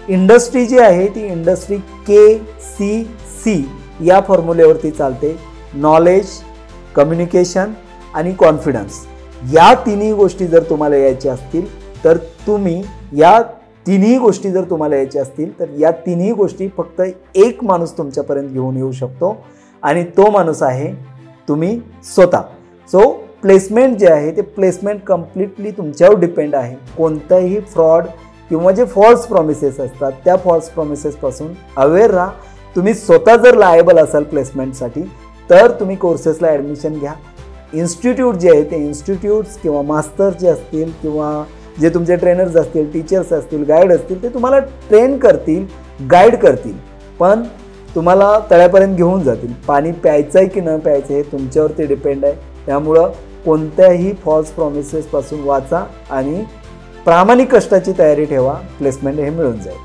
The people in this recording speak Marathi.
इंडस्ट्री जी आहे ती इंडस्ट्री KCC या फॉर्म्युलेवरती चालते. नॉलेज, कम्युनिकेशन आणि कॉन्फिडन्स या तिन्ही गोष्टी जर तुम्हाला यायच्या असतील तर तुम्ही या तिन्ही गोष्टी जर तुम्हाला यायच्या असतील तर या तिन्ही गोष्टी फक्त एक माणूस तुमच्यापर्यंत घेऊन येऊ शकतो आणि तो माणूस आहे तुम्ही स्वतः. सो प्लेसमेंट जे आहे ते प्लेसमेंट कम्प्लिटली तुमच्यावर डिपेंड आहे. कोणताही फ्रॉड किंवा जे फॉल्स प्रॉमिसेस असतात त्या फॉल्स प्रॉमिसेसपासून अवेअर राहा. तुम्ही स्वतः जर लायबल असाल प्लेसमेंटसाठी तर तुम्ही कोर्सेसला ॲडमिशन घ्या. इन्स्टिट्यूट जे आहे ते इन्स्टिट्यूट्स किंवा मास्टर जे असतील किंवा जे तुमचे ट्रेनर्स असतील, टीचर्स असतील, गाईड असतील ते तुम्हाला ट्रेन करतील, गाईड करतील, पण तुम्हाला तळ्यापर्यंत घेऊन जातील. पाणी प्यायचं आहे की न प्यायचं हे तुमच्यावरती डिपेंड आहे. त्यामुळं कोणत्याही फॉल्स प्रॉमिसेसपासून वाचा आणि प्रामाणिक कष्टाची तयारी ठेवा. प्लेसमेंट हे मिळून जाईल.